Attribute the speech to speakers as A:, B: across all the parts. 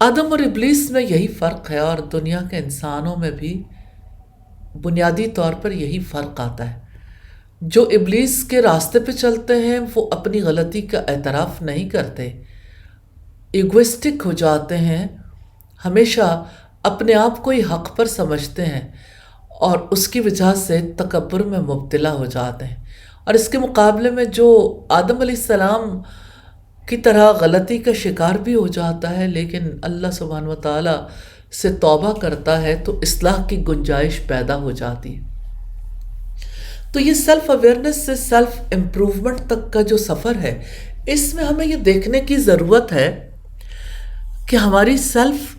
A: آدم اور ابلیس میں یہی فرق ہے، اور دنیا کے انسانوں میں بھی بنیادی طور پر یہی فرق آتا ہے۔ جو ابلیس کے راستے پہ چلتے ہیں وہ اپنی غلطی کا اعتراف نہیں کرتے، ایگوسٹک ہو جاتے ہیں، ہمیشہ اپنے آپ کو ہی حق پر سمجھتے ہیں، اور اس کی وجہ سے تکبر میں مبتلا ہو جاتے ہیں۔ اور اس کے مقابلے میں جو آدم علیہ السلام کی طرح غلطی کا شکار بھی ہو جاتا ہے لیکن اللہ سبحانہ و تعالیٰ سے توبہ کرتا ہے تو اصلاح کی گنجائش پیدا ہو جاتی ہے۔ تو یہ سیلف اویئرنیس سے سیلف امپروومنٹ تک کا جو سفر ہے، اس میں ہمیں یہ دیکھنے کی ضرورت ہے کہ ہماری سیلف،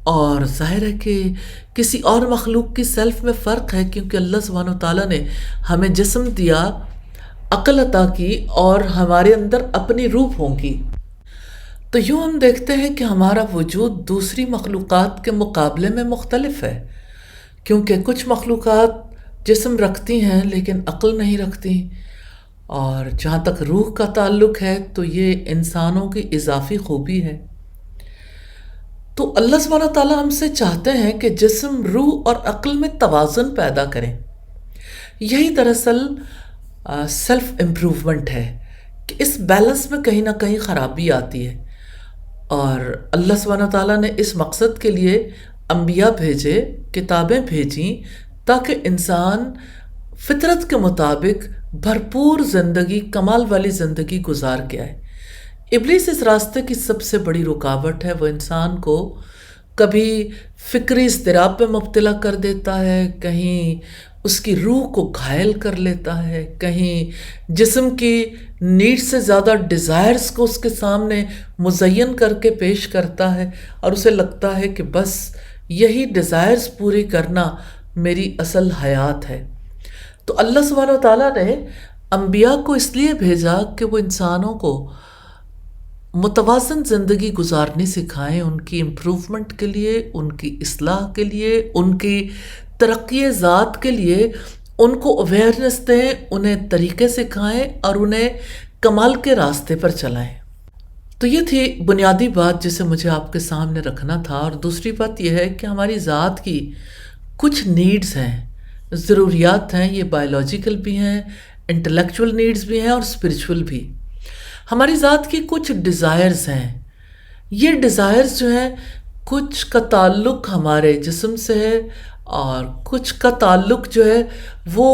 A: اور ظاہر ہے کہ کسی اور مخلوق کی سیلف میں فرق ہے، کیونکہ اللہ سبحانہ و تعالیٰ نے ہمیں جسم دیا، عقل عطا کی، اور ہمارے اندر اپنی روح ہونگی۔ تو یوں ہم دیکھتے ہیں کہ ہمارا وجود دوسری مخلوقات کے مقابلے میں مختلف ہے، کیونکہ کچھ مخلوقات جسم رکھتی ہیں لیکن عقل نہیں رکھتی، اور جہاں تک روح کا تعلق ہے تو یہ انسانوں کی اضافی خوبی ہے۔ تو اللہ سبحانہ تعالیٰ ہم سے چاہتے ہیں کہ جسم، روح اور عقل میں توازن پیدا کریں۔ یہی دراصل سیلف امپروومنٹ ہے کہ اس بیلنس میں کہیں نہ کہیں خرابی آتی ہے، اور اللہ سبحانہ تعالیٰ نے اس مقصد کے لیے انبیاء بھیجے، کتابیں بھیجیں، تاکہ انسان فطرت کے مطابق بھرپور زندگی، کمال والی زندگی گزار کے آئے۔ ابلیس اس راستے کی سب سے بڑی رکاوٹ ہے، وہ انسان کو کبھی فکری اضطراب میں مبتلا کر دیتا ہے، کہیں اس کی روح کو گھائل کر لیتا ہے، کہیں جسم کی نیڈ سے زیادہ ڈیزائرز کو اس کے سامنے مزین کر کے پیش کرتا ہے، اور اسے لگتا ہے کہ بس یہی ڈیزائرز پوری کرنا میری اصل حیات ہے۔ تو اللہ سبحانہ و تعالیٰ نے انبیاء کو اس لیے بھیجا کہ وہ انسانوں کو متوازن زندگی گزارنی سکھائیں، ان کی امپروومنٹ کے لیے، ان کی اصلاح کے لیے، ان کی ترقی ذات کے لیے ان کو اویئرنیس دیں، انہیں طریقے سکھائیں اور انہیں کمال کے راستے پر چلائیں۔ تو یہ تھی بنیادی بات جسے مجھے آپ کے سامنے رکھنا تھا۔ اور دوسری بات یہ ہے کہ ہماری ذات کی کچھ نیڈز ہیں، ضروریات ہیں، یہ بایولوجیکل بھی ہیں، انٹلیکچول نیڈز بھی ہیں اور اسپرچول بھی۔ ہماری ذات کی کچھ ڈیزائرز ہیں، یہ ڈیزائرز جو ہیں کچھ کا تعلق ہمارے جسم سے ہے، اور کچھ کا تعلق جو ہے وہ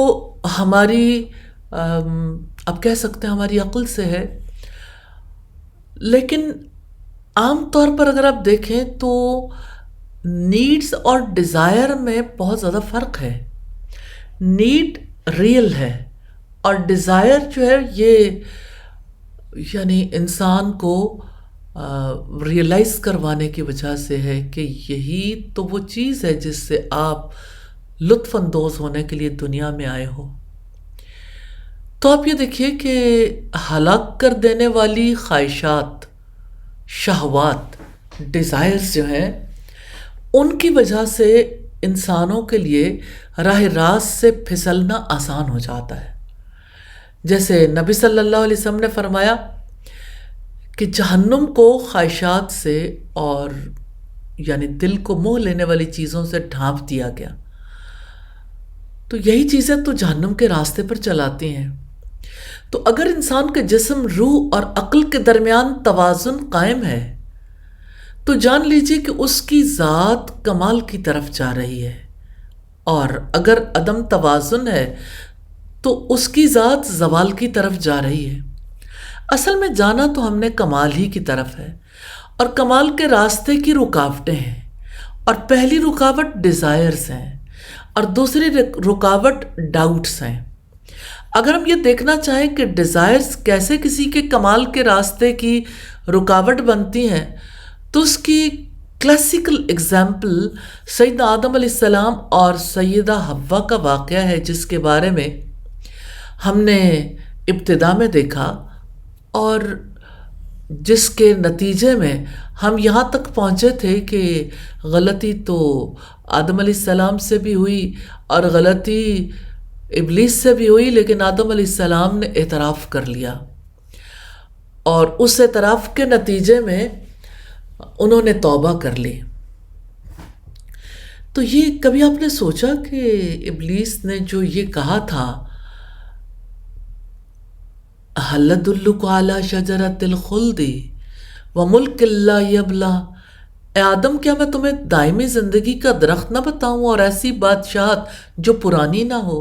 A: ہماری اب کہہ سکتے ہیں ہماری عقل سے ہے۔ لیکن عام طور پر اگر آپ دیکھیں تو نیڈز اور ڈیزائر میں بہت زیادہ فرق ہے۔ نیڈ ریئل ہے، اور ڈیزائر جو ہے یہ یعنی انسان کو ریئلائز کروانے کی وجہ سے ہے کہ یہی تو وہ چیز ہے جس سے آپ لطف اندوز ہونے کے لیے دنیا میں آئے ہو۔ تو آپ یہ دیکھیے کہ ہلاک کر دینے والی خواہشات، شہوات، ڈیزائرز جو ہیں، ان کی وجہ سے انسانوں کے لیے راہ راست سے پھسلنا آسان ہو جاتا ہے۔ جیسے نبی صلی اللہ علیہ وسلم نے فرمایا کہ جہنم کو خواہشات سے اور یعنی دل کو موہ لینے والی چیزوں سے ڈھانپ دیا گیا، تو یہی چیزیں تو جہنم کے راستے پر چلاتی ہیں۔ تو اگر انسان کے جسم، روح اور عقل کے درمیان توازن قائم ہے تو جان لیجیے کہ اس کی ذات کمال کی طرف جا رہی ہے، اور اگر عدم توازن ہے تو اس کی ذات زوال کی طرف جا رہی ہے۔ اصل میں جانا تو ہم نے کمال ہی کی طرف ہے، اور کمال کے راستے کی رکاوٹیں ہیں، اور پہلی رکاوٹ ڈیزائرز ہیں اور دوسری رکاوٹ ڈاؤٹس ہیں۔ اگر ہم یہ دیکھنا چاہیں کہ ڈیزائرز کیسے کسی کے کمال کے راستے کی رکاوٹ بنتی ہیں تو اس کی کلاسیکل اگزامپل سیدنا آدم علیہ السلام اور سیدہ حوا کا واقعہ ہے، جس کے بارے میں ہم نے ابتدا میں دیکھا، اور جس کے نتیجے میں ہم یہاں تک پہنچے تھے کہ غلطی تو آدم علیہ السلام سے بھی ہوئی اور غلطی ابلیس سے بھی ہوئی، لیکن آدم علیہ السلام نے اعتراف کر لیا، اور اس اعتراف کے نتیجے میں انہوں نے توبہ کر لی۔ تو یہ کبھی آپ نے سوچا کہ ابلیس نے جو یہ کہا تھا هل ادلک علی شجرۃ الخلد وملک لا یبلی، اے آدم کیا میں تمہیں دائمی زندگی کا درخت نہ بتاؤں اور ایسی بادشاہت جو پرانی نہ ہو؟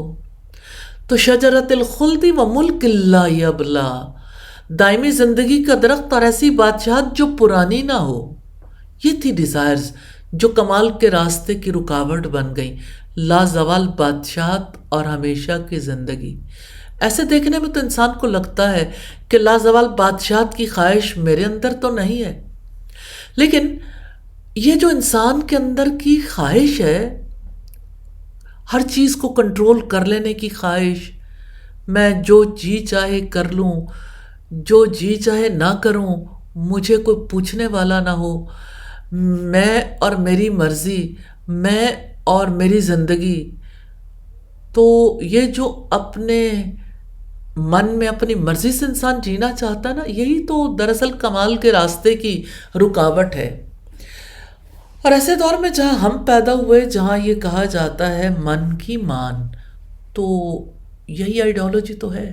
A: تو شجرۃ الخلد وملک لا یبلی، دائمی زندگی کا درخت اور ایسی بادشاہت جو پرانی نہ ہو، یہ تھی ڈیزائرز جو کمال کے راستے کی رکاوٹ بن گئیں۔ لازوال بادشاہت اور ہمیشہ کی زندگی۔ ایسے دیکھنے میں تو انسان کو لگتا ہے کہ لازوال بادشاہت کی خواہش میرے اندر تو نہیں ہے، لیکن یہ جو انسان کے اندر کی خواہش ہے، ہر چیز کو کنٹرول کر لینے کی خواہش، میں جو جی چاہے کر لوں، جو جی چاہے نہ کروں، مجھے کوئی پوچھنے والا نہ ہو، میں اور میری مرضی، میں اور میری زندگی، تو یہ جو اپنے من میں اپنی مرضی سے انسان جینا چاہتا ہے نا، یہی تو دراصل کمال کے راستے کی رکاوٹ ہے۔ اور ایسے دور میں جہاں ہم پیدا ہوئے، جہاں یہ کہا جاتا ہے من کی مان، تو یہی آئیڈیالوجی تو ہے،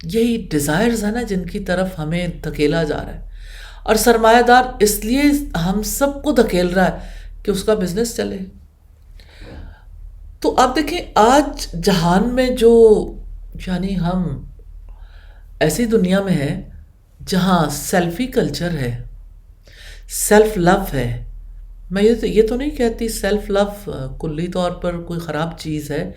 A: یہی ڈیزائرز ہیں نا جن کی طرف ہمیں دھکیلا جا رہا ہے، اور سرمایہ دار اس لیے ہم سب کو دھکیل رہا ہے کہ اس کا بزنس چلے۔ تو آپ دیکھیں آج جہان میں جو، یعنی ہم ایسی دنیا میں ہیں جہاں سیلفی کلچر ہے، سیلف لو ہے۔ میں یہ تو نہیں کہتی سیلف لو کلی طور پر کوئی خراب چیز ہے،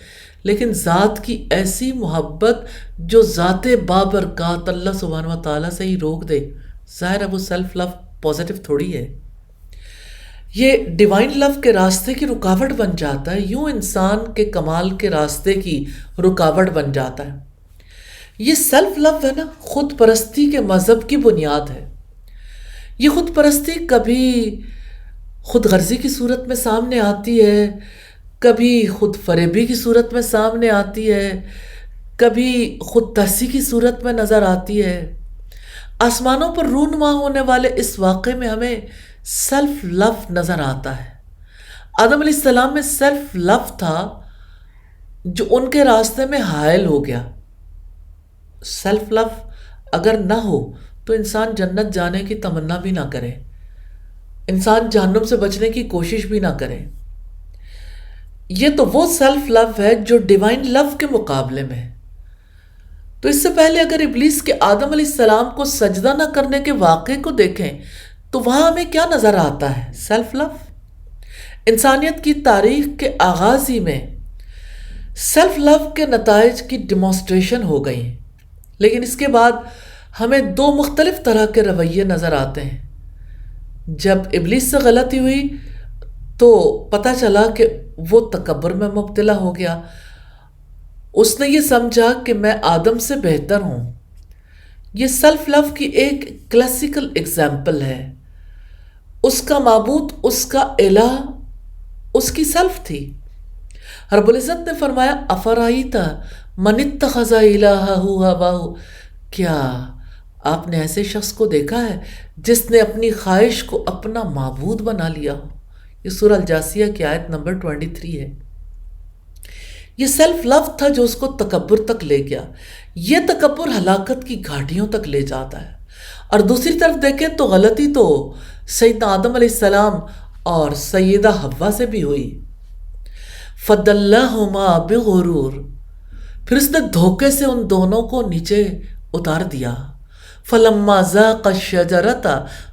A: لیکن ذات کی ایسی محبت جو ذات بابرکات اللہ سبحانہ و تعالیٰ سے ہی روک دے، ظاہر ہے وہ سیلف لو پازیٹیو تھوڑی ہے، یہ ڈیوائن لو کے راستے کی رکاوٹ بن جاتا ہے، یوں انسان کے کمال کے راستے کی رکاوٹ بن جاتا ہے۔ یہ سیلف لو ہے نا، خود پرستی کے مذہب کی بنیاد ہے۔ یہ خود پرستی کبھی خود غرضی کی صورت میں سامنے آتی ہے، کبھی خود فریبی کی صورت میں سامنے آتی ہے، کبھی خود ترسی کی صورت میں نظر آتی ہے۔ آسمانوں پر رونما ہونے والے اس واقعے میں ہمیں سیلف لو نظر آتا ہے۔ آدم علیہ السلام میں سیلف لو تھا جو ان کے راستے میں حائل ہو گیا۔ سیلف لو اگر نہ ہو تو انسان جنت جانے کی تمنا بھی نہ کرے، انسان جہنم سے بچنے کی کوشش بھی نہ کرے۔ یہ تو وہ سیلف لو ہے جو ڈیوائن لو کے مقابلے میں ہے۔ تو اس سے پہلے اگر ابلیس کے آدم علیہ السلام کو سجدہ نہ کرنے کے واقعے کو دیکھیں تو وہاں ہمیں کیا نظر آتا ہے؟ Self love. انسانیت کی تاریخ کے آغاز ہی میں سیلف لو کے نتائج کی ڈیمانسٹریشن ہو گئی، لیکن اس کے بعد ہمیں دو مختلف طرح کے رویے نظر آتے ہیں۔ جب ابلیس سے غلطی ہوئی تو پتہ چلا کہ وہ تکبر میں مبتلا ہو گیا، اس نے یہ سمجھا کہ میں آدم سے بہتر ہوں۔ یہ سیلف لو کی ایک کلاسیکل اگزامپل ہے۔ اس کا معبود، اس کا الہ، اس کی سیلف تھی۔ رب العزت نے فرمایا افرائیت من اتخذ الہہ ہواہ، کیا آپ نے ایسے شخص کو دیکھا ہے جس نے اپنی خواہش کو اپنا معبود بنا لیا ہو؟ یہ سورہ الجاثیہ کی آیت نمبر 23 ہے۔ یہ سیلف لو تھا جو اس کو تکبر تک لے گیا۔ یہ تکبر ہلاکت کی گھاٹیوں تک لے جاتا ہے۔ اور دوسری طرف دیکھیں تو غلطی تو سیدنا آدم علیہ السلام اور سیدہ حوا سے بھی ہوئی۔ فَدَلَّاهُمَا بِغُرُورٍ، پھر اس نے دھوکے سے ان دونوں کو نیچے اتار دیا۔ فَلَمَّا ذَاقَا الشَّجَرَةَ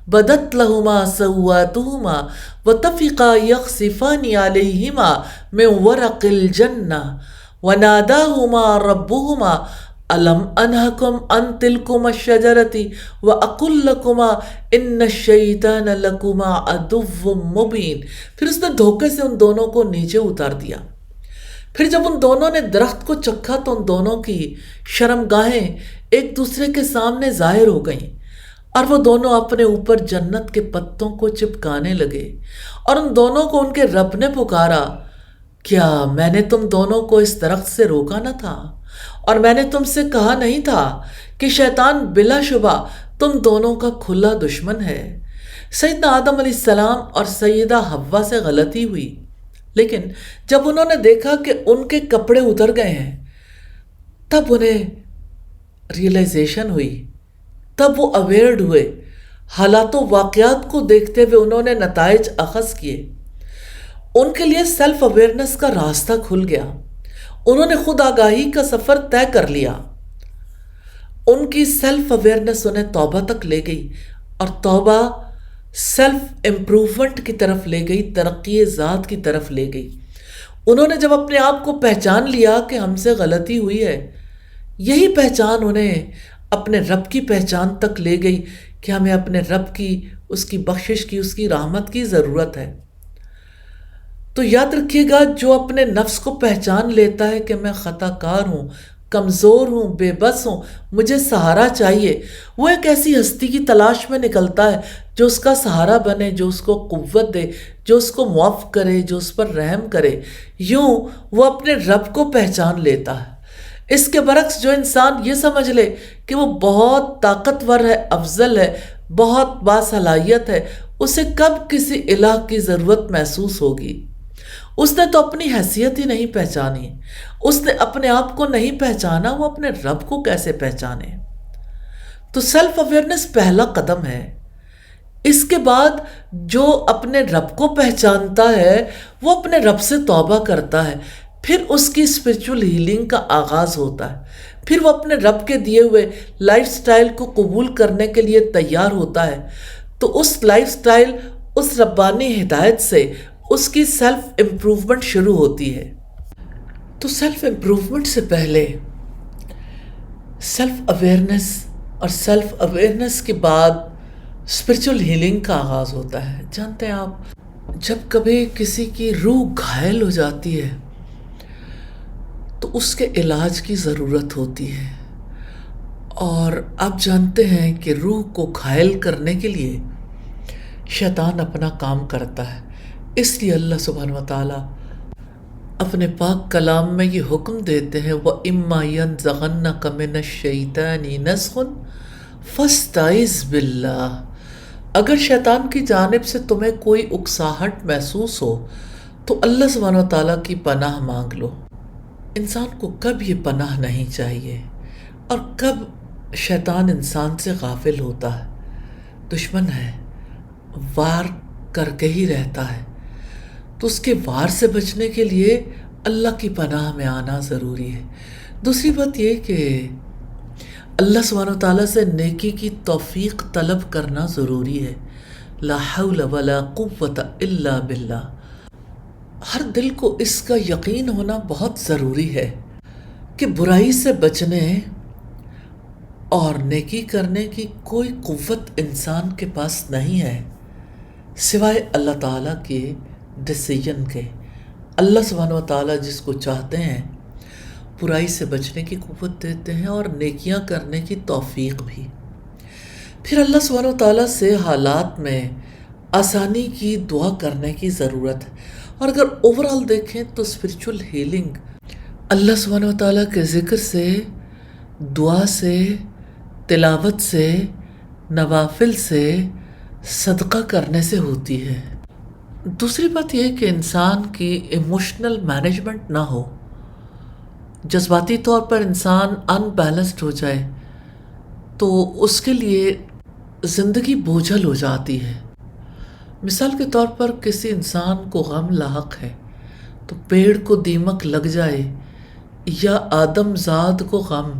A: بَدَتْ لَهُمَا سَوْآتُهُمَا وَطَفِقَا يَخْصِفَانِ عَلَيْهِمَا مِنْ وَرَقِ الْجَنَّةِ وَنَادَاهُمَا رَبُّهُمَا أَلَمْ أَنْهَكُمْ عَنْ تِلْكُمَا الشَّجَرَةِ وَأَقُلْ لَكُمَا إِنَّ الشَّيْطَانَ لَكُمَا عَدُوٌّ مُّبِينٌ، پھر اس نے دھوکے سے ان دونوں کو نیچے اتار دیا۔ پھر جب ان دونوں نے درخت کو چکھا تو ان دونوں کی شرمگاہیں ایک دوسرے کے سامنے ظاہر ہو گئیں، اور وہ دونوں اپنے اوپر جنت کے پتوں کو چپکانے لگے، اور ان دونوں کو ان کے رب نے پکارا، کیا میں نے تم دونوں کو اس درخت سے روکا نہ تھا؟ اور میں نے تم سے کہا نہیں تھا کہ شیطان بلا شبہ تم دونوں کا کھلا دشمن ہے؟ سیدنا آدم علیہ السلام اور سیدہ حوا سے غلطی ہوئی، لیکن جب انہوں نے دیکھا کہ ان کے کپڑے اتر گئے ہیں تب انہیں ریئلائزیشن ہوئی، تب وہ اویئرڈ ہوئے، حالات و واقعات کو دیکھتے ہوئے انہوں نے نتائج اخذ کیے، ان کے لیے سیلف اویئرنس کا راستہ کھل گیا، انہوں نے خود آگاہی کا سفر طے کر لیا۔ ان کی سیلف اویئرنس انہیں توبہ تک لے گئی، اور توبہ سیلف امپروومنٹ کی طرف لے گئی، ترقی ذات کی طرف لے گئی۔ انہوں نے جب اپنے آپ کو پہچان لیا کہ ہم سے غلطی ہوئی ہے، یہی پہچان انہیں اپنے رب کی پہچان تک لے گئی کہ ہمیں اپنے رب کی، اس کی بخشش کی، اس کی رحمت کی ضرورت ہے۔ تو یاد رکھیے گا، جو اپنے نفس کو پہچان لیتا ہے کہ میں خطا کار ہوں، کمزور ہوں، بے بس ہوں، مجھے سہارا چاہیے، وہ ایک ایسی ہستی کی تلاش میں نکلتا ہے جو اس کا سہارا بنے، جو اس کو قوت دے، جو اس کو معاف کرے، جو اس پر رحم کرے۔ یوں وہ اپنے رب کو پہچان لیتا ہے۔ اس کے برعکس جو انسان یہ سمجھ لے کہ وہ بہت طاقتور ہے، افضل ہے، بہت باصلاحیت ہے، اسے کب کسی الہ کی ضرورت محسوس ہوگی؟ اس نے تو اپنی حیثیت ہی نہیں پہچانی، اس نے اپنے آپ کو نہیں پہچانا، وہ اپنے رب کو کیسے پہچانے؟ تو سیلف اویئرنس پہلا قدم ہے۔ اس کے بعد جو اپنے رب کو پہچانتا ہے وہ اپنے رب سے توبہ کرتا ہے، پھر اس کی اسپرچول ہیلنگ کا آغاز ہوتا ہے، پھر وہ اپنے رب کے دیے ہوئے لائف سٹائل کو قبول کرنے کے لیے تیار ہوتا ہے۔ تو اس لائف سٹائل، اس ربانی ہدایت سے اس کی سیلف امپروومنٹ شروع ہوتی ہے۔ تو سیلف امپروومنٹ سے پہلے سیلف اویئرنس، اور سیلف اویئرنس کے بعد اسپرچول ہیلنگ کا آغاز ہوتا ہے۔ جانتے ہیں آپ، جب کبھی کسی کی روح گھائل ہو جاتی ہے تو اس کے علاج کی ضرورت ہوتی ہے، اور آپ جانتے ہیں کہ روح کو گھائل کرنے کے لیے شیطان اپنا کام کرتا ہے۔ اس لیے اللہ سبحانہ وتعالیٰ اپنے پاک کلام میں یہ حکم دیتے ہیں، وَإِمَّا يَنزَغَنَّكَ مِنَ الشَّيْطَانِ نَزْغٌ فَاسْتَعِذْ بِاللَّهِ۔ اگر شیطان کی جانب سے تمہیں کوئی اکساہٹ محسوس ہو تو اللہ سبحانہ وتعالیٰ کی پناہ مانگ لو۔ انسان کو کب یہ پناہ نہیں چاہیے، اور کب شیطان انسان سے غافل ہوتا ہے؟ دشمن ہے، وار کر کے ہی رہتا ہے، تو اس کے وار سے بچنے کے لیے اللہ کی پناہ میں آنا ضروری ہے۔ دوسری بات یہ کہ اللہ سبحانہ وتعالیٰ سے نیکی کی توفیق طلب کرنا ضروری ہے۔ لا حول ولا قوت الا باللہ۔ ہر دل کو اس کا یقین ہونا بہت ضروری ہے کہ برائی سے بچنے اور نیکی کرنے کی کوئی قوت انسان کے پاس نہیں ہے سوائے اللہ تعالیٰ کے ڈیسیجن کے۔ اللہ سبحانہ وتعالیٰ جس کو چاہتے ہیں برائی سے بچنے کی قوت دیتے ہیں، اور نیکیاں کرنے کی توفیق بھی۔ پھر اللہ سبحانہ وتعالیٰ سے حالات میں آسانی کی دعا کرنے کی ضرورت ہے۔ اور اگر اوورال دیکھیں تو اسپرچول ہیلنگ اللہ سبحانہ وتعالیٰ کے ذکر سے، دعا سے، تلاوت سے، نوافل سے، صدقہ کرنے سے ہوتی ہے۔ دوسری بات یہ کہ انسان کی ایموشنل مینجمنٹ نہ ہو، جذباتی طور پر انسان ان بیلنسڈ ہو جائے تو اس کے لیے زندگی بوجھل ہو جاتی ہے۔ مثال کے طور پر کسی انسان کو غم لاحق ہے تو پیڑ کو دیمک لگ جائے یا آدم زاد کو غم،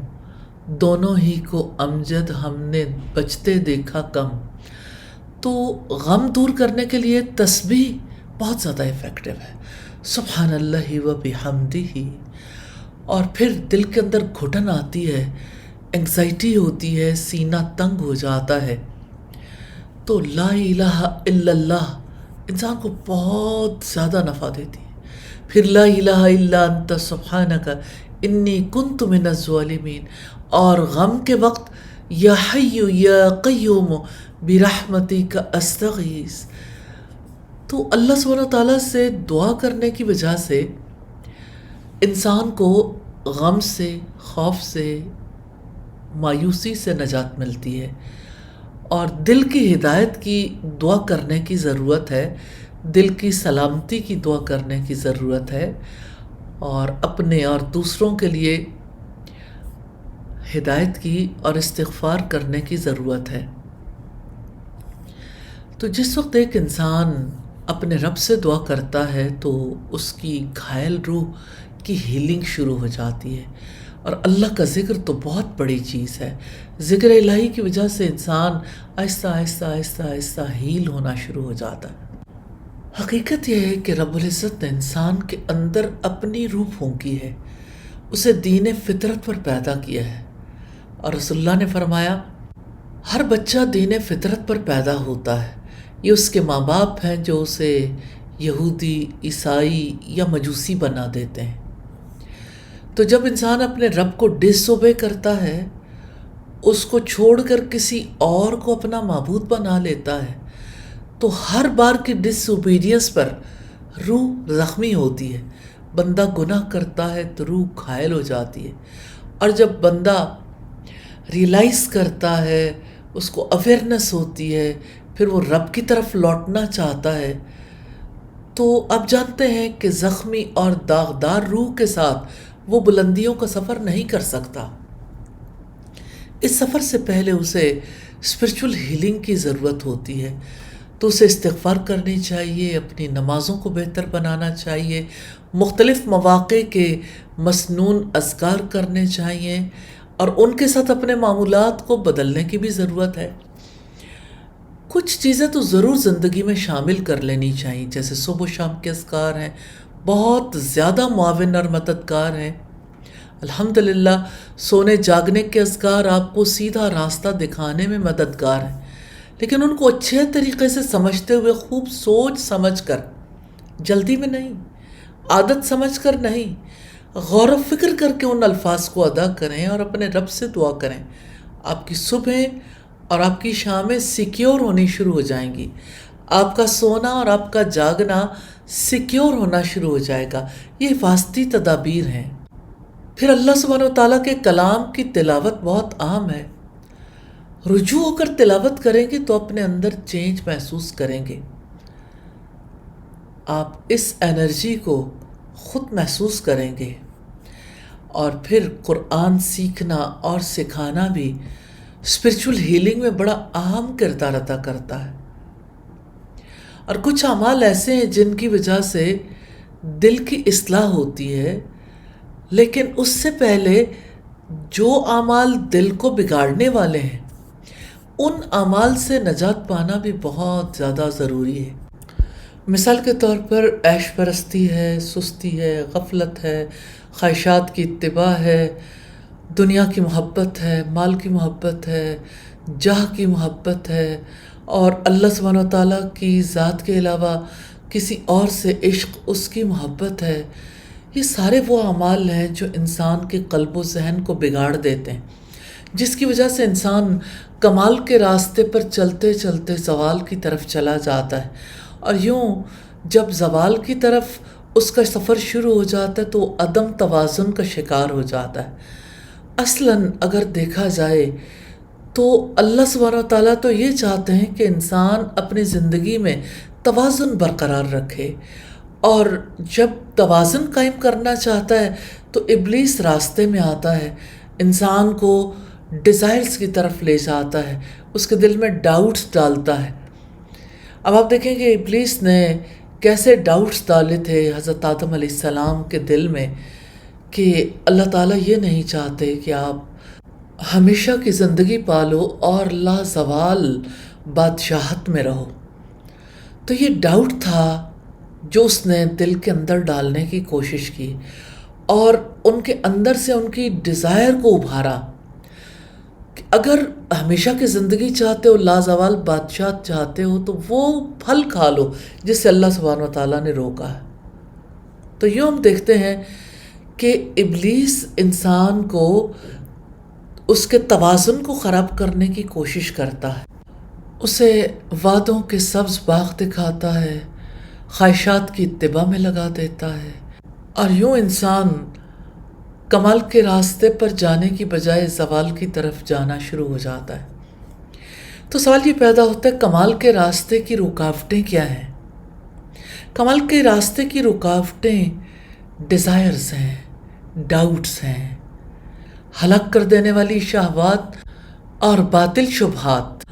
A: دونوں ہی کو امجد ہم نے بچتے دیکھا کم۔ تو غم دور کرنے کے لیے تسبیح بہت زیادہ ایفیکٹو ہے، سبحان اللہ و بحمدہ۔ اور پھر دل کے اندر گھٹن آتی ہے، انگزائٹی ہوتی ہے، سینہ تنگ ہو جاتا ہے، تو لا الہ الا اللہ انسان کو بہت زیادہ نفع دیتی ہے۔ پھر لا الہ الا انت سبحانک انی کنت من الظالمین، اور غم کے وقت یا حی یا قیوم برحمتک استغیث۔ تو اللہ سبحانہ وتعالیٰ سے دعا کرنے کی وجہ سے انسان کو غم سے، خوف سے، مایوسی سے نجات ملتی ہے، اور دل کی ہدایت کی دعا کرنے کی ضرورت ہے، دل کی سلامتی کی دعا کرنے کی ضرورت ہے، اور اپنے اور دوسروں کے لیے ہدایت کی اور استغفار کرنے کی ضرورت ہے۔ تو جس وقت ایک انسان اپنے رب سے دعا کرتا ہے تو اس کی گھائل روح کی ہیلنگ شروع ہو جاتی ہے، اور اللہ کا ذکر تو بہت بڑی چیز ہے۔ ذکر الہی کی وجہ سے انسان آہستہ آہستہ آہستہ آہستہ ہیل ہونا شروع ہو جاتا ہے۔ حقیقت یہ ہے کہ رب العزت نے انسان کے اندر اپنی روح پھونکی ہے، اسے دین فطرت پر پیدا کیا ہے، اور رسول اللہ نے فرمایا ہر بچہ دین فطرت پر پیدا ہوتا ہے، یہ اس کے ماں باپ ہیں جو اسے یہودی، عیسائی یا مجوسی بنا دیتے ہیں۔ تو جب انسان اپنے رب کو ڈس اوبے کرتا ہے، اس کو چھوڑ کر کسی اور کو اپنا معبود بنا لیتا ہے، تو ہر بار کی ڈس اوبیڈینس پر روح زخمی ہوتی ہے۔ بندہ گناہ کرتا ہے تو روح گھائل ہو جاتی ہے، اور جب بندہ ریئلائز کرتا ہے، اس کو اویئرنس ہوتی ہے، پھر وہ رب کی طرف لوٹنا چاہتا ہے، تو آپ جانتے ہیں کہ زخمی اور داغدار روح کے ساتھ وہ بلندیوں کا سفر نہیں کر سکتا۔ اس سفر سے پہلے اسے اسپرچول ہیلنگ کی ضرورت ہوتی ہے، تو اسے استغفار کرنی چاہیے، اپنی نمازوں کو بہتر بنانا چاہیے، مختلف مواقع کے مسنون اذکار کرنے چاہیے، اور ان کے ساتھ اپنے معمولات کو بدلنے کی بھی ضرورت ہے۔ کچھ چیزیں تو ضرور زندگی میں شامل کر لینی چاہیے، جیسے صبح و شام کے اذکار ہیں، بہت زیادہ معاون اور مددگار ہیں۔ الحمدللہ سونے جاگنے کے اذکار آپ کو سیدھا راستہ دکھانے میں مددگار ہیں، لیکن ان کو اچھے طریقے سے سمجھتے ہوئے خوب سوچ سمجھ کر، جلدی میں نہیں، عادت سمجھ کر نہیں، غور و فکر کر کے ان الفاظ کو ادا کریں اور اپنے رب سے دعا کریں۔ آپ کی صبح اور آپ کی شامیں سیکیور ہونی شروع ہو جائیں گی، آپ کا سونا اور آپ کا جاگنا سیکیور ہونا شروع ہو جائے گا۔ یہ حفاظتی تدابیر ہیں۔ پھر اللہ سبحانہ وتعالیٰ کے کلام کی تلاوت بہت عام ہے۔ رجوع ہو کر تلاوت کریں گے تو اپنے اندر چینج محسوس کریں گے، آپ اس انرجی کو خود محسوس کریں گے، اور پھر قرآن سیکھنا اور سکھانا بھی اسپرچول ہیلنگ میں بڑا اہم کردار ادا کرتا ہے۔ اور کچھ اعمال ایسے ہیں جن کی وجہ سے دل کی اصلاح ہوتی ہے، لیکن اس سے پہلے جو اعمال دل کو بگاڑنے والے ہیں ان اعمال سے نجات پانا بھی بہت زیادہ ضروری ہے۔ مثال کے طور پر عیش پرستی ہے، سستی ہے، غفلت ہے، خواہشات کی اتباع ہے، دنیا کی محبت ہے، مال کی محبت ہے، جاہ کی محبت ہے، اور اللہ سبحانہ وتعالیٰ کی ذات کے علاوہ کسی اور سے عشق، اس کی محبت ہے۔ یہ سارے وہ اعمال ہیں جو انسان کے قلب و ذہن کو بگاڑ دیتے ہیں، جس کی وجہ سے انسان کمال کے راستے پر چلتے چلتے زوال کی طرف چلا جاتا ہے، اور یوں جب زوال کی طرف اس کا سفر شروع ہو جاتا ہے تو وہ عدم توازن کا شکار ہو جاتا ہے۔ اصلاً اگر دیکھا جائے تو اللہ سبحانہ وتعالیٰ تو یہ چاہتے ہیں کہ انسان اپنی زندگی میں توازن برقرار رکھے، اور جب توازن قائم کرنا چاہتا ہے تو ابلیس راستے میں آتا ہے، انسان کو ڈیزائرز کی طرف لے جاتا ہے، اس کے دل میں ڈاؤٹس ڈالتا ہے۔ اب آپ دیکھیں کہ ابلیس نے کیسے ڈاؤٹس ڈالے تھے حضرت آدم علیہ السلام کے دل میں، کہ اللہ تعالیٰ یہ نہیں چاہتے کہ آپ ہمیشہ کی زندگی پالو اور لا زوال بادشاہت میں رہو۔ تو یہ ڈاؤٹ تھا جو اس نے دل کے اندر ڈالنے کی کوشش کی، اور ان کے اندر سے ان کی ڈیزائر کو ابھارا کہ اگر ہمیشہ کی زندگی چاہتے ہو، لازوال بادشاہ چاہتے ہو، تو وہ پھل کھا لو جس سے اللہ سبحانہ وتعالیٰ نے روکا ہے۔ تو یوں ہم دیکھتے ہیں کہ ابلیس انسان کو اس کے توازن کو خراب کرنے کی کوشش کرتا ہے، اسے وعدوں کے سبز باغ دکھاتا ہے، خواہشات کی اتباع میں لگا دیتا ہے، اور یوں انسان کمال کے راستے پر جانے کی بجائے زوال کی طرف جانا شروع ہو جاتا ہے۔ تو سوال یہ پیدا ہوتا ہے کمال کے راستے کی رکاوٹیں کیا ہیں؟ کمال کے راستے کی رکاوٹیں ڈیزائرز ہیں، ڈاؤٹس ہیں، ہلاک کر دینے والی شہوات اور باطل شبہات۔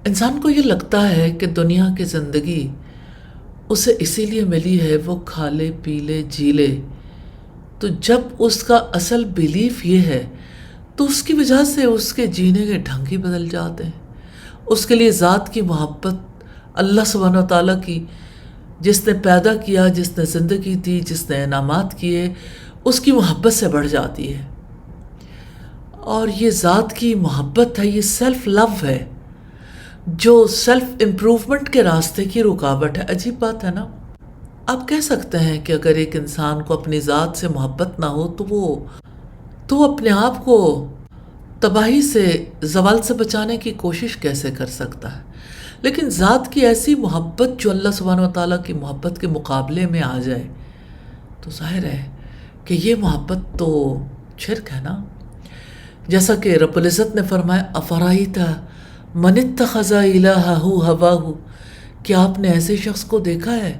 A: انسان کو یہ لگتا ہے کہ دنیا کی زندگی اسے اسی لیے ملی ہے وہ کھا لے پی لے جی لے، تو جب اس کا اصل بیلیف یہ ہے تو اس کی وجہ سے اس کے جینے کے ڈھنگ ہی بدل جاتے ہیں۔ اس کے لیے ذات کی محبت اللہ سبحانہ و تعالیٰ کی، جس نے پیدا کیا، جس نے زندگی دی، جس نے انعامات کیے، اس کی محبت سے بڑھ جاتی ہے۔ اور یہ ذات کی محبت ہے، یہ سیلف لو ہے جو سیلف امپروومنٹ کے راستے کی رکاوٹ ہے۔ عجیب بات ہے نا؟ آپ کہہ سکتے ہیں کہ اگر ایک انسان کو اپنی ذات سے محبت نہ ہو تو وہ اپنے آپ کو تباہی سے، زوال سے بچانے کی کوشش کیسے کر سکتا ہے؟ لیکن ذات کی ایسی محبت جو اللہ سبحانہ و تعالیٰ کی محبت کے مقابلے میں آ جائے تو ظاہر ہے کہ یہ محبت تو شرک ہے نا۔ جیسا کہ رب العزت نے فرمایا افرائیت من اتخذ الہہ ہواہ، کیا آپ نے ایسے شخص کو دیکھا ہے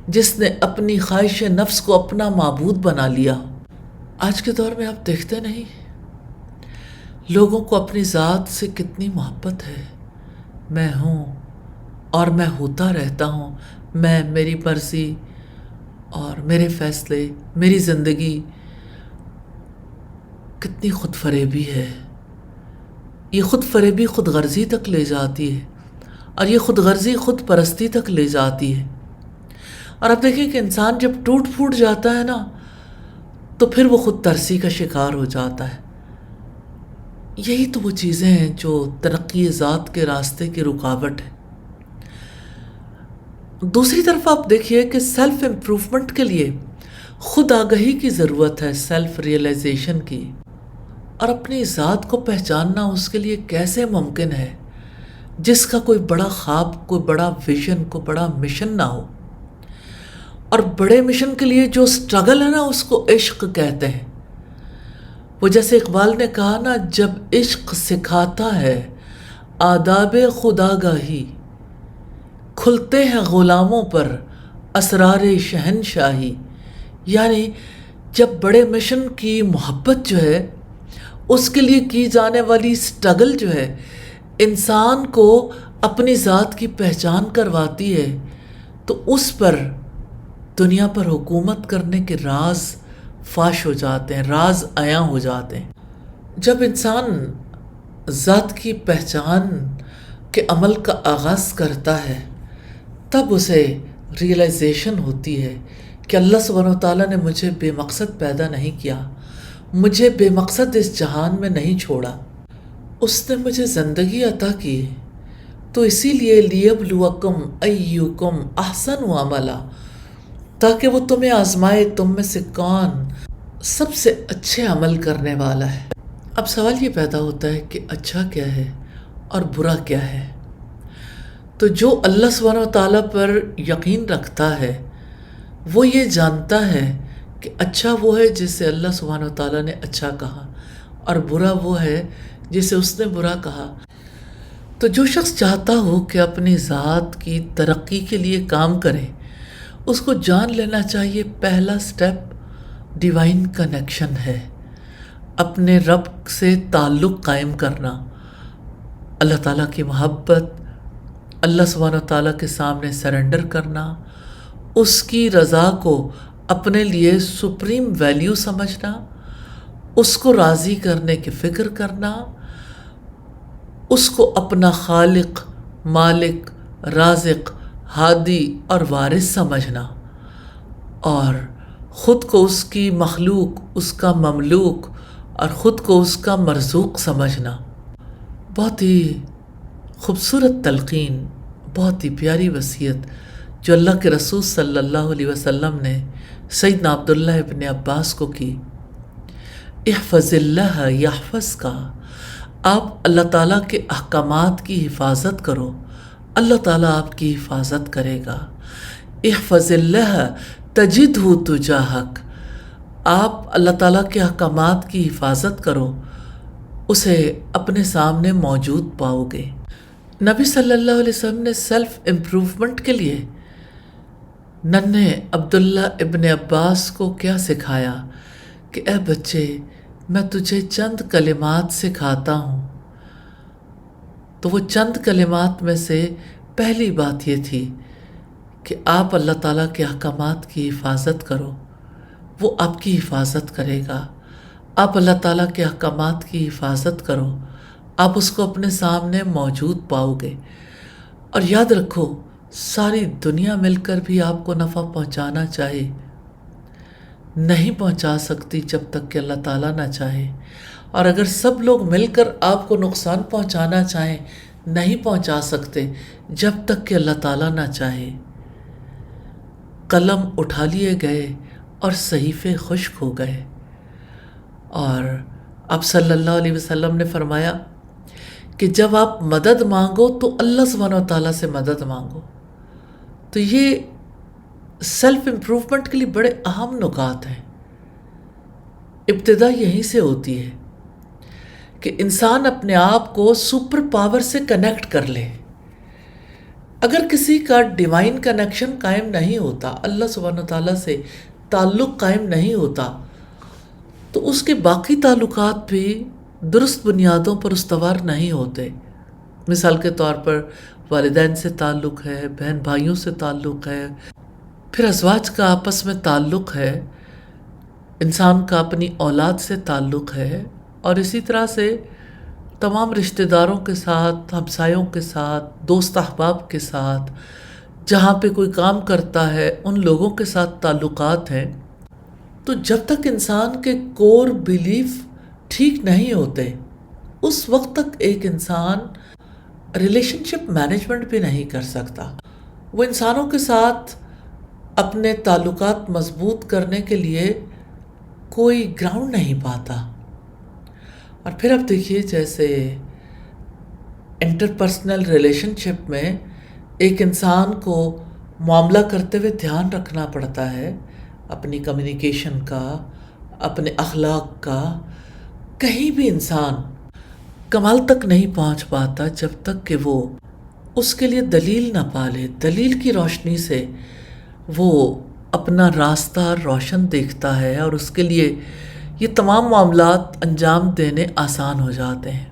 A: جس نے اپنی خواہش نفس کو اپنا معبود بنا لیا؟ آج کے دور میں آپ دیکھتے نہیں لوگوں کو اپنی ذات سے کتنی محبت ہے۔ میں ہوں اور میں ہوتا رہتا ہوں، میں، میری مرضی اور میرے فیصلے، میری زندگی۔ کتنی خود فریبی ہے یہ! خود فریبی خود غرضی تک لے جاتی ہے، اور یہ خود غرضی خود پرستی تک لے جاتی ہے۔ اور اب دیکھیں کہ انسان جب ٹوٹ پھوٹ جاتا ہے نا تو پھر وہ خود ترسی کا شکار ہو جاتا ہے۔ یہی تو وہ چیزیں ہیں جو ترقی ذات کے راستے کی رکاوٹ ہے۔ دوسری طرف آپ دیکھیے کہ سیلف امپروومنٹ کے لیے خود آگہی کی ضرورت ہے، سیلف ریئلائزیشن کی۔ اور اپنی ذات کو پہچاننا اس کے لیے کیسے ممکن ہے جس کا کوئی بڑا خواب، کوئی بڑا ویژن، کوئی بڑا مشن نہ ہو؟ اور بڑے مشن کے لیے جو سٹرگل ہے نا اس کو عشق کہتے ہیں۔ وہ جیسے اقبال نے کہا نا، جب عشق سکھاتا ہے آداب خودآگاہی، کھلتے ہیں غلاموں پر اسرار شہنشاہی۔ یعنی جب بڑے مشن کی محبت جو ہے اس کے لیے کی جانے والی سٹرگل جو ہے انسان کو اپنی ذات کی پہچان کرواتی ہے تو اس پر دنیا پر حکومت کرنے کے راز فاش ہو جاتے ہیں، راز عیاں ہو جاتے ہیں۔ جب انسان ذات کی پہچان کے عمل کا آغاز کرتا ہے تب اسے ریئلائزیشن ہوتی ہے کہ اللہ سبحانہ و تعالیٰ نے مجھے بے مقصد پیدا نہیں کیا، مجھے بے مقصد اس جہان میں نہیں چھوڑا۔ اس نے مجھے زندگی عطا کی تو اسی لیے لیبلوکم ایکم احسن عملا، تاکہ وہ تمہیں آزمائے تم میں سے کون سب سے اچھے عمل کرنے والا ہے۔ اب سوال یہ پیدا ہوتا ہے کہ اچھا کیا ہے اور برا کیا ہے؟ تو جو اللہ سبحانہ و تعالیٰ پر یقین رکھتا ہے وہ یہ جانتا ہے کہ اچھا وہ ہے جسے اللہ سبحانہ و تعالیٰ نے اچھا کہا، اور برا وہ ہے جسے اس نے برا کہا۔ تو جو شخص چاہتا ہو کہ اپنی ذات کی ترقی کے لیے کام کرے، اس کو جان لینا چاہیے پہلا سٹیپ ڈیوائن کنیکشن ہے، اپنے رب سے تعلق قائم کرنا، اللہ تعالیٰ کی محبت، اللہ سبحانہ و تعالیٰ کے سامنے سرنڈر کرنا، اس کی رضا کو اپنے لیے سپریم ویلیو سمجھنا، اس کو راضی کرنے کی فکر کرنا، اس کو اپنا خالق، مالک، رازق، ہادی اور وارث سمجھنا، اور خود کو اس کی مخلوق، اس کا مملوک، اور خود کو اس کا مرزوق سمجھنا۔ بہت ہی خوبصورت تلقین، بہت ہی پیاری وصیت جو اللہ کے رسول صلی اللہ علیہ وسلم نے سیدنا عبداللہ ابن عباس کو کی۔ احفظ اللہ یحفظ کا، آپ اللہ تعالیٰ کے احکامات کی حفاظت کرو، اللہ تعالیٰ آپ کی حفاظت کرے گا۔ احفظ اللہ تجدہ تجاہک، آپ اللہ تعالیٰ کے احکامات کی حفاظت کرو، اسے اپنے سامنے موجود پاؤ گے۔ نبی صلی اللہ علیہ وسلم نے سیلف امپروومنٹ کے لیے ننھے عبداللہ ابن عباس کو کیا سکھایا کہ اے بچے، میں تجھے چند کلمات سکھاتا ہوں. تو وہ چند کلمات میں سے پہلی بات یہ تھی کہ آپ اللہ تعالیٰ کے احکامات کی حفاظت کرو، وہ آپ کی حفاظت کرے گا. آپ اللہ تعالیٰ کے احکامات کی حفاظت کرو، آپ اس کو اپنے سامنے موجود پاؤ گے. اور یاد رکھو، ساری دنیا مل کر بھی آپ کو نفع پہنچانا چاہے، نہیں پہنچا سکتی جب تک کہ اللہ تعالیٰ نہ چاہے. اور اگر سب لوگ مل کر آپ کو نقصان پہنچانا چاہیں، نہیں پہنچا سکتے جب تک کہ اللہ تعالیٰ نہ چاہے. قلم اٹھا لیے گئے اور صحیفے خشک ہو گئے. اور اب صلی اللہ علیہ وسلم نے فرمایا کہ جب آپ مدد مانگو تو اللہ سبحانہ و تعالیٰ سے مدد مانگو. تو یہ سیلف امپروومنٹ کے لیے بڑے اہم نکات ہیں. ابتدا یہیں سے ہوتی ہے کہ انسان اپنے آپ کو سپر پاور سے کنیکٹ کر لے. اگر کسی کا ڈیوائن کنیکشن قائم نہیں ہوتا، اللہ سبحانہ و تعالیٰ سے تعلق قائم نہیں ہوتا، تو اس کے باقی تعلقات بھی درست بنیادوں پر استوار نہیں ہوتے. مثال کے طور پر والدین سے تعلق ہے، بہن بھائیوں سے تعلق ہے، پھر ازواج کا آپس میں تعلق ہے، انسان کا اپنی اولاد سے تعلق ہے، اور اسی طرح سے تمام رشتہ داروں کے ساتھ، ہمسایوں کے ساتھ، دوست احباب کے ساتھ، جہاں پہ کوئی کام کرتا ہے ان لوگوں کے ساتھ تعلقات ہیں. تو جب تک انسان کے کور بیلیف ٹھیک نہیں ہوتے، اس وقت تک ایک انسان ریلیشن شپ مینجمنٹ بھی نہیں کر سکتا. وہ انسانوں کے ساتھ اپنے تعلقات مضبوط کرنے کے لیے کوئی گراؤنڈ نہیں پاتا. اور پھر اب دیکھیے، جیسے انٹرپرسنل ریلیشن شپ میں ایک انسان کو معاملہ کرتے ہوئے دھیان رکھنا پڑتا ہے اپنی کمیونیکیشن کا، اپنے اخلاق کا. کہیں بھی انسان کمال تک نہیں پہنچ پاتا جب تک کہ وہ اس کے لیے دلیل نہ پالے. دلیل کی روشنی سے وہ اپنا راستہ روشن دیکھتا ہے اور اس کے لیے یہ تمام معاملات انجام دینے آسان ہو جاتے ہیں.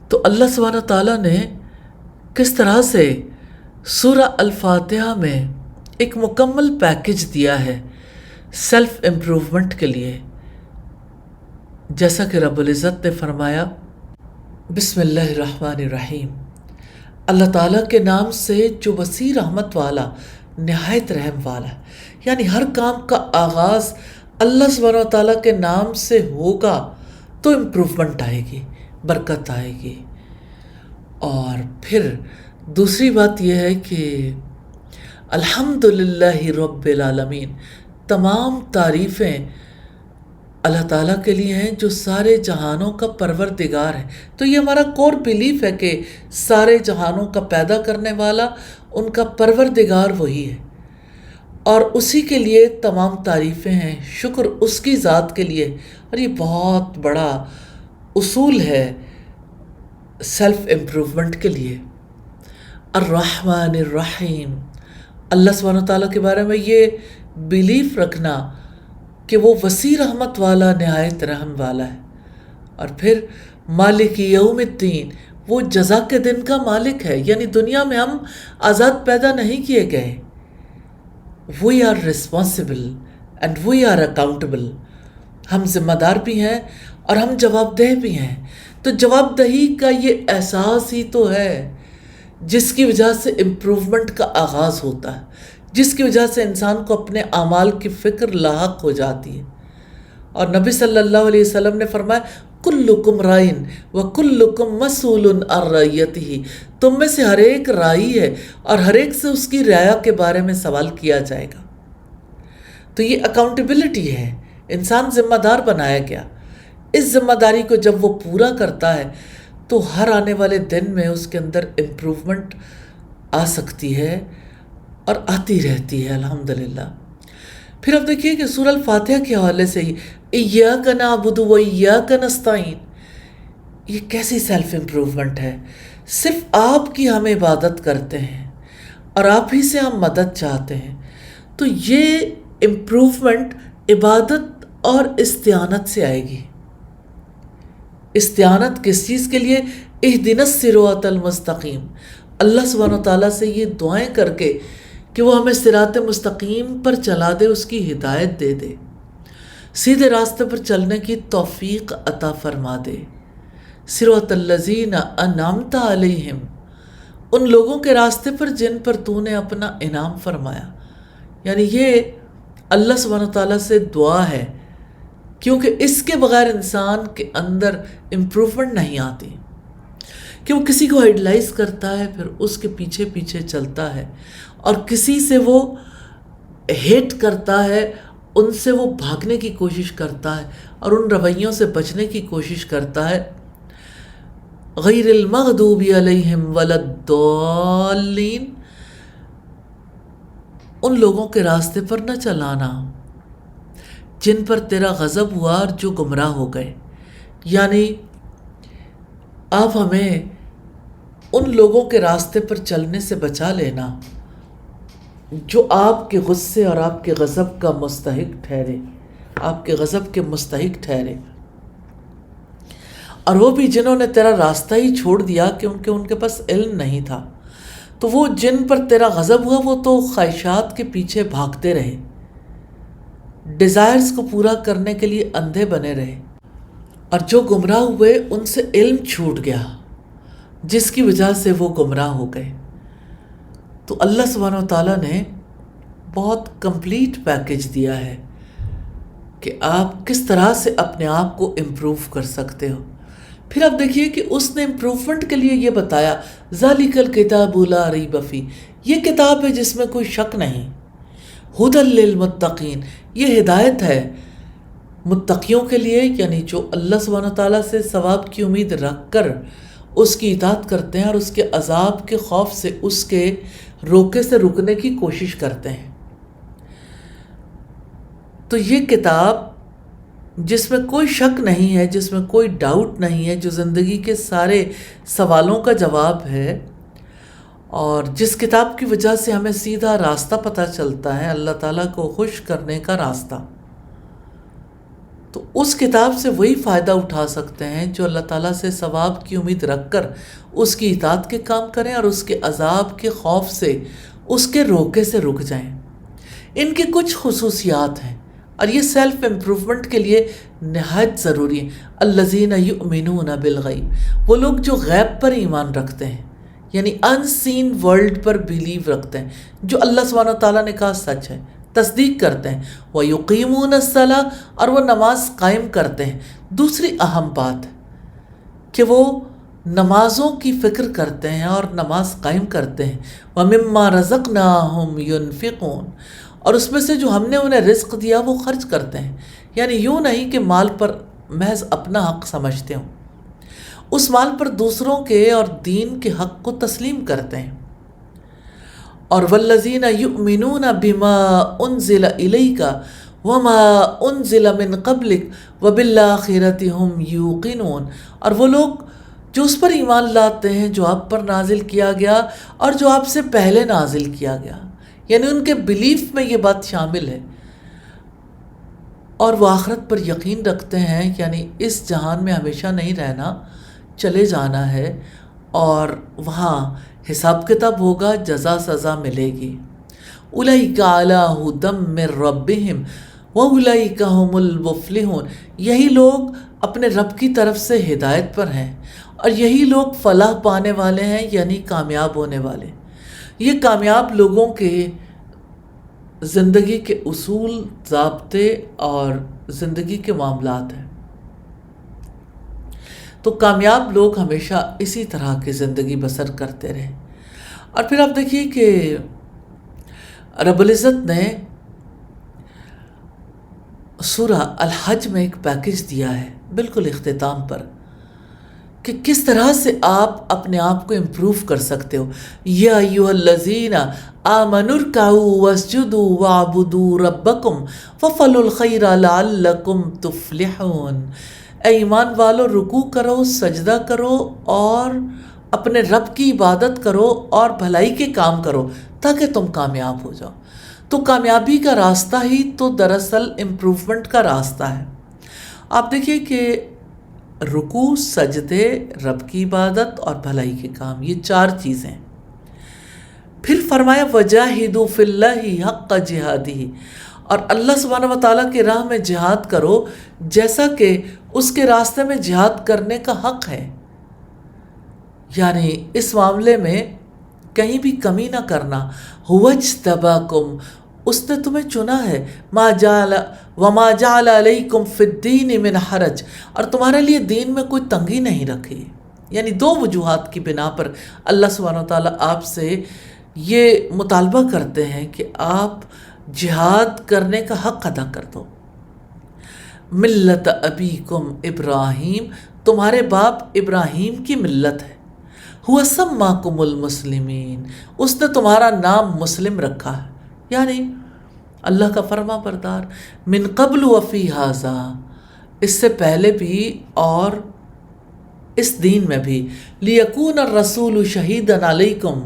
A: تو اللہ سبحانہ تعالیٰ نے کس طرح سے سورہ الفاتحہ میں ایک مکمل پیکج دیا ہے سیلف امپروومنٹ کے لیے. جیسا کہ رب العزت نے فرمایا، بسم اللہ الرحمن الرحیم، اللہ تعالیٰ کے نام سے جو وسیع رحمت والا، نہایت رحم والا ہے. یعنی ہر کام کا آغاز اللہ سبحانہ و تعالیٰ کے نام سے ہوگا تو امپروومنٹ آئے گی، برکت آئے گی. اور پھر دوسری بات یہ ہے کہ الحمدللہ رب العالمین، تمام تعریفیں اللہ تعالیٰ کے لیے ہیں جو سارے جہانوں کا پروردگار ہے. تو یہ ہمارا کور بیلیف ہے کہ سارے جہانوں کا پیدا کرنے والا، ان کا پروردگار وہی ہے، اور اسی کے لیے تمام تعریفیں ہیں. شکر اس کی ذات کے لیے. اور یہ بہت بڑا اصول ہے سیلف امپروومنٹ کے لیے. الرحمن الرحیم، اللہ سبحانہ تعالیٰ کے بارے میں یہ بیلیف رکھنا کہ وہ وسیع رحمت والا، نہایت رحم والا ہے. اور پھر مالک یوم الدین، وہ جزا کے دن کا مالک ہے. یعنی دنیا میں ہم آزاد پیدا نہیں کیے گئے. We are responsible and we are accountable. ہم ذمہ دار بھی ہیں اور ہم جواب دہ بھی ہیں. تو جواب دہی کا یہ احساس ہی تو ہے جس کی وجہ سے امپروومنٹ کا آغاز ہوتا ہے، جس کی وجہ سے انسان کو اپنے اعمال کی فکر لاحق ہو جاتی ہے. اور نبی صلی اللہ علیہ وسلم نے فرمایا، کلکم رائن وکلکم مسئول عن رعیتہ، تم میں سے ہر ایک رائی ہے اور ہر ایک سے اس کی رعایا کے بارے میں سوال کیا جائے گا. تو یہ اکاؤنٹیبلٹی ہے، انسان ذمہ دار بنایا گیا. اس ذمہ داری کو جب وہ پورا کرتا ہے تو ہر آنے والے دن میں اس کے اندر امپروومنٹ آ سکتی ہے اور آتی رہتی ہے الحمدللہ. پھر اب دیکھیے کہ سورہ الفاتحہ کے حوالے سے ہی ایاک نعبد و ایاک نستعین، یہ کیسی سیلف امپروومنٹ ہے؟ صرف آپ کی ہم عبادت کرتے ہیں اور آپ ہی سے ہم مدد چاہتے ہیں، تو یہ امپروومنٹ عبادت اور استعانت سے آئے گی۔ استعانت کس چیز کے لیے؟ اہدنا الصراط المستقیم، اللہ سبحانہ و تعالیٰ سے یہ دعائیں کر کے کہ وہ ہمیں صراط مستقیم پر چلا دے، اس کی ہدایت دے دے، سیدھے راستے پر چلنے کی توفیق عطا فرما دے۔ صراط الذین انعمت علیہم، ان لوگوں کے راستے پر جن پر تو نے اپنا انعام فرمایا۔ یعنی یہ اللہ سبحانہ تعالیٰ سے دعا ہے، کیونکہ اس کے بغیر انسان کے اندر امپروومنٹ نہیں آتی، کہ وہ کسی کو آئیڈلائز کرتا ہے، پھر اس کے پیچھے پیچھے چلتا ہے، اور کسی سے وہ ہیٹ کرتا ہے، ان سے وہ بھاگنے کی کوشش کرتا ہے اور ان رویوں سے بچنے کی کوشش کرتا ہے۔ غیر المغضوب علیہم ولا الضالین، ان لوگوں کے راستے پر نہ چلانا جن پر تیرا غضب ہوا اور جو گمراہ ہو گئے۔ یعنی آپ ہمیں ان لوگوں کے راستے پر چلنے سے بچا لینا جو آپ کے غصے اور آپ کے غضب کا مستحق ٹھہرے، آپ کے غضب کے مستحق ٹھہرے، اور وہ بھی جنہوں نے تیرا راستہ ہی چھوڑ دیا کیونکہ ان کے پاس علم نہیں تھا۔ تو وہ جن پر تیرا غضب ہوا وہ تو خواہشات کے پیچھے بھاگتے رہے، ڈیزائرز کو پورا کرنے کے لیے اندھے بنے رہے، اور جو گمراہ ہوئے ان سے علم چھوٹ گیا جس کی وجہ سے وہ گمراہ ہو گئے۔ تو اللہ سبحانہ و تعالیٰ نے بہت کمپلیٹ پیکیج دیا ہے کہ آپ کس طرح سے اپنے آپ کو امپروو کر سکتے ہو۔ پھر آپ دیکھیے کہ اس نے امپروومنٹ کے لیے یہ بتایا، ذالک الکتاب لا ریب فیہ، یہ کتاب ہے جس میں کوئی شک نہیں، ھدی للمتقین، یہ ہدایت ہے متقیوں کے لیے، یعنی جو اللہ سبحانہ تعالیٰ سے ثواب کی امید رکھ کر اس کی اطاعت کرتے ہیں اور اس کے عذاب کے خوف سے اس کے روکے سے رکنے کی کوشش کرتے ہیں۔ تو یہ کتاب جس میں کوئی شک نہیں ہے، جس میں کوئی ڈاؤٹ نہیں ہے، جو زندگی کے سارے سوالوں کا جواب ہے، اور جس کتاب کی وجہ سے ہمیں سیدھا راستہ پتہ چلتا ہے، اللہ تعالیٰ کو خوش کرنے کا راستہ، تو اس کتاب سے وہی فائدہ اٹھا سکتے ہیں جو اللہ تعالیٰ سے ثواب کی امید رکھ کر اس کی اطاعت کے کام کریں اور اس کے عذاب کے خوف سے اس کے روکے سے رک جائیں۔ ان کی کچھ خصوصیات ہیں اور یہ سیلف امپروومنٹ کے لیے نہایت ضروری ہے۔ الذین یؤمنون بالغیب، وہ لوگ جو غیب پر ایمان رکھتے ہیں، یعنی ان سین ورلڈ پر بیلیو رکھتے ہیں، جو اللہ سبحانہ تعالیٰ نے کہا سچ ہے، تصدیق کرتے ہیں۔ وَيُقِيمُونَ الصَّلَاةَ، اور وہ نماز قائم کرتے ہیں۔ دوسری اہم بات کہ وہ نمازوں کی فکر کرتے ہیں اور نماز قائم کرتے ہیں۔ وَمِمَّا رَزَقْنَاهُمْ يُنْفِقُونَ، اور اس میں سے جو ہم نے انہیں رزق دیا وہ خرچ کرتے ہیں، یعنی یوں نہیں کہ مال پر محض اپنا حق سمجھتے ہوں، اس مال پر دوسروں کے اور دین کے حق کو تسلیم کرتے ہیں۔ اور والذین یؤمنون بما انزل الیک وما انزل من قبلک وبالآخرۃ ھم یوقنون، اور وہ لوگ جو اس پر ایمان لاتے ہیں جو آپ پر نازل کیا گیا اور جو آپ سے پہلے نازل کیا گیا، یعنی ان کے بلیف میں یہ بات شامل ہے، اور وہ آخرت پر یقین رکھتے ہیں، یعنی اس جہان میں ہمیشہ نہیں رہنا، چلے جانا ہے، اور وہاں حساب کتاب ہوگا، جزا سزا ملے گی۔ اولئک علی ھدی من ربہم واولئک ھم المفلحون، یہی لوگ اپنے رب کی طرف سے ہدایت پر ہیں اور یہی لوگ فلاح پانے والے ہیں، یعنی کامیاب ہونے والے۔ یہ کامیاب لوگوں کے زندگی کے اصول، ضابطے اور زندگی کے معاملات ہیں۔ تو کامیاب لوگ ہمیشہ اسی طرح کی زندگی بسر کرتے رہے۔ اور پھر آپ دیکھیے کہ رب العزت نے سورہ الحج میں ایک پیکیج دیا ہے بالکل اختتام پر، کہ کس طرح سے آپ اپنے آپ کو امپروو کر سکتے ہو۔ یا ایھا الذین آمنوا ارکعوا واسجدوا واعبدوا ربکم وافعلوا الخیر لعلکم تفلحون، اے ایمان والو رکوع کرو، سجدہ کرو اور اپنے رب کی عبادت کرو اور بھلائی کے کام کرو تاکہ تم کامیاب ہو جاؤ۔ تو کامیابی کا راستہ ہی تو دراصل امپروومنٹ کا راستہ ہے۔ آپ دیکھیے کہ رکوع، سجدے، رب کی عبادت اور بھلائی کے کام، یہ 4 چیزیں۔ پھر فرمایا وَجَاهِدُوا فِي اللَّهِ حَقَّ جِهَادِهِ، اور اللہ سبحانہ وتعالیٰ کی راہ میں جہاد کرو جیسا کہ اس کے راستے میں جہاد کرنے کا حق ہے، یعنی اس معاملے میں کہیں بھی کمی نہ کرنا۔ هُوَ اجْتَبَاكُمْ، اس نے تمہیں چنا ہے، وَمَا جَعَلَ عَلَيْكُمْ فِي الدِّينِ مِنْ حَرَجٍ، اور تمہارے لیے دین میں کوئی تنگی نہیں رکھی۔ یعنی 2 وجوہات کی بنا پر اللہ سبحانہ وتعالیٰ آپ سے یہ مطالبہ کرتے ہیں کہ آپ جہاد کرنے کا حق ادا کر دو۔ ملت ابیکم ابراہیم، تمہارے باپ ابراہیم کی ملت ہے۔ هُوَ سَمَّاكُمُ الْمُسْلِمِينَ، اس نے تمہارا نام مسلم رکھا ہے، یعنی اللہ کا فرما بردار۔ من قبل وفی ھذا، اس سے پہلے بھی اور اس دین میں بھی۔ لیکون الرسول شہیدا علیکم،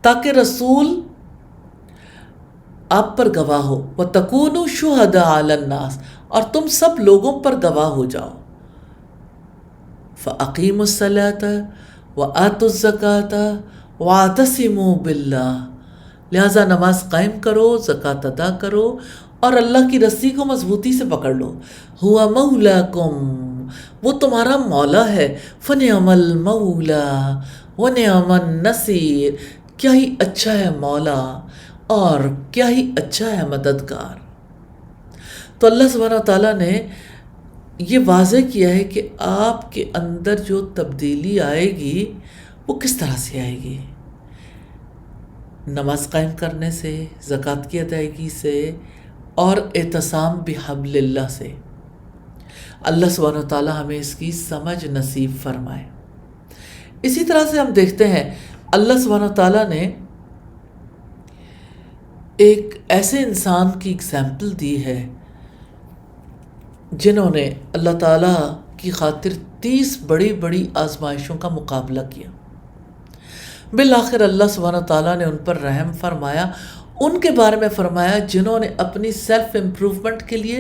A: تاکہ رسول آپ پر گواہ ہو۔ وتکونوا شہداء علی الناس، اور تم سب لوگوں پر گواہ ہو جاؤ۔ فاقیموا الصلاة وآتوا الزکاة واعتصموا باللہ، لہٰذا نماز قائم کرو، زکوٰۃ ادا کرو اور اللہ کی رسی کو مضبوطی سے پکڑ لو۔ ہوا مولاکم، وہ تمہارا مولا ہے۔ فنعم المولا ونعم النصیر، کیا ہی اچھا ہے مولا اور کیا ہی اچھا ہے مددگار۔ تو اللہ سبحانہ وتعالیٰ نے یہ واضح کیا ہے کہ آپ کے اندر جو تبدیلی آئے گی وہ کس طرح سے آئے گی، نماز قائم کرنے سے، زکوٰۃ کی ادائیگی سے اور اعتصام بحبل اللہ سے۔ اللہ سبحانہ وتعالیٰ ہمیں اس کی سمجھ نصیب فرمائے۔ اسی طرح سے ہم دیکھتے ہیں اللہ سبحانہ وتعالیٰ نے ایک ایسے انسان کی اگزامپل دی ہے جنہوں نے اللہ تعالیٰ کی خاطر 30 بڑی بڑی آزمائشوں کا مقابلہ کیا۔ بالآخر اللہ سبحانہ تعالیٰ نے ان پر رحم فرمایا، ان کے بارے میں فرمایا جنہوں نے اپنی سیلف امپروومنٹ کے لیے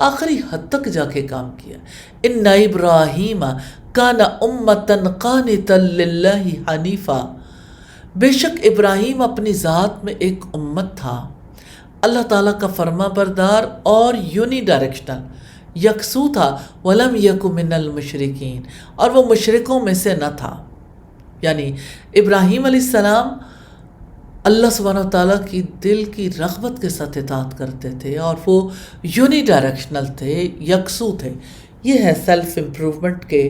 A: آخری حد تک جا کے کام کیا۔ ان ابراہیم کان امۃ قانتا للہ حنیفا، بے شک ابراہیم اپنی ذات میں ایک امت تھا، اللہ تعالیٰ کا فرما بردار اور یونی ڈائریکشنل، یکسو تھا۔ ولم یک من المشرکین، اور وہ مشرکوں میں سے نہ تھا۔ یعنی ابراہیم علیہ السلام اللہ سبحانہ تعالیٰ کی دل کی رغبت کے ساتھ اطاعت کرتے تھے اور وہ یونی ڈائریکشنل تھے، یکسو تھے۔ یہ ہے سیلف امپروومنٹ کے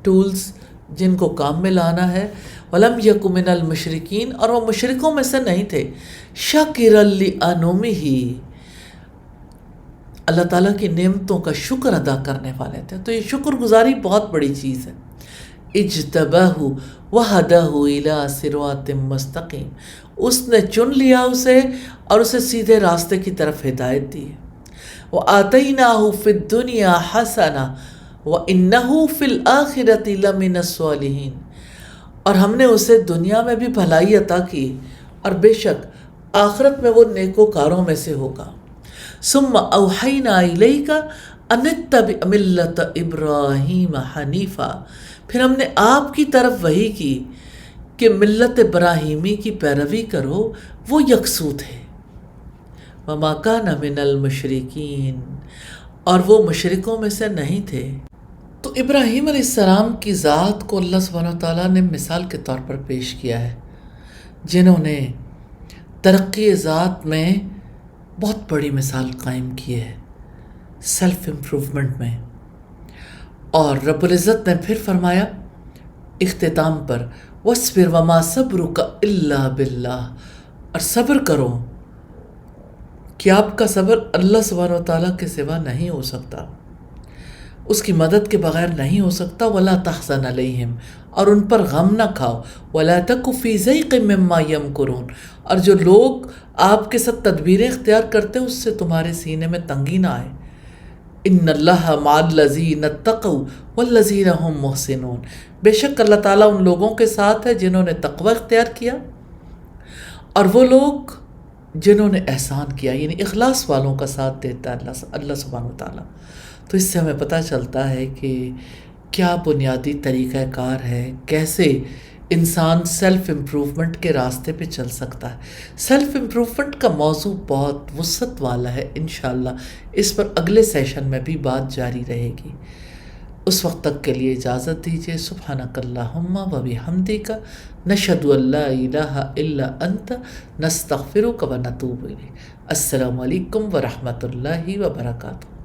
A: ٹولز جن کو کام میں لانا ہے۔ وَلَمْ يَكُ مِنَ الْمُشْرِكِينَ، اور وہ مشرکوں میں سے نہیں تھے۔ شَاكِرًا لِأَنْعُمِهِ، اللہ تعالیٰ کی نعمتوں کا شکر ادا کرنے والے تھے۔ تو یہ شکر گزاری بہت بڑی چیز ہے۔ اجتباہ وہداہ الی صراط مستقیم، اس نے چن لیا اسے اور اسے سیدھے راستے کی طرف ہدایت دی۔ وآتیناہ فی الدنیا حسنہ وانہ فی الآخرۃ لمن الصالحین، اور ہم نے اسے دنیا میں بھی بھلائی عطا کی اور بے شک آخرت میں وہ نیکوکاروں میں سے ہوگا۔ ثم اوحینا الیک ان اتبع ملت ابراہیم حنیفا، پھر ہم نے آپ کی طرف وحی کی کہ ملت ابراہیمی کی پیروی کرو، وہ یکسو تھے۔ وما کان من المشرکین، اور وہ مشرکوں میں سے نہیں تھے۔ تو ابراہیم علیہ السلام کی ذات کو اللہ سبحانہ تعالیٰ نے مثال کے طور پر پیش کیا ہے، جنہوں نے ترقی ذات میں بہت بڑی مثال قائم کی ہے، سیلف امپروومنٹ میں۔ اور رب العزت نے پھر فرمایا اختتام پر وَاصْبِرْ وَمَا صَبْرُكَ إِلَّا بِاللَّهِ، اور صبر کرو کہ آپ کا صبر اللہ سبحانہ وتعالیٰ کے سوا نہیں ہو سکتا، اس کی مدد کے بغیر نہیں ہو سکتا۔ وَلَا تَحْزَنْ عَلَيْهِمْ، اور ان پر غم نہ کھاؤ۔ وَلَا تَكُ فِي ضَيْقٍ مِّمَّا يَمْكُرُونَ، اور جو لوگ آپ کے ساتھ تدبیریں اختیار کرتے ہیں اس سے تمہارے سینے میں تنگی نہ آئے۔ ان اللہ مع الذین اتقوا والذین هم محسنون، بے شک اللہ تعالیٰ ان لوگوں کے ساتھ ہے جنہوں نے تقوی اختیار کیا اور وہ لوگ جنہوں نے احسان کیا، یعنی اخلاص والوں کا ساتھ دیتا ہے اللہ سبحانہ و تعالیٰ۔ تو اس سے ہمیں پتہ چلتا ہے کہ کیا بنیادی طریقہ کار ہے، کیسے انسان سیلف امپروومنٹ کے راستے پہ چل سکتا ہے۔ سیلف امپروومنٹ کا موضوع بہت وسعت والا ہے، انشاءاللہ اس پر اگلے سیشن میں بھی بات جاری رہے گی۔ اس وقت تک کے لیے اجازت دیجیے۔ سبحانک اللہم و بحمدک، نشہد ان لا الہ الا انت، نستغفرک و نتوب الیک۔ السلام علیکم ورحمۃ اللہ وبرکاتہ۔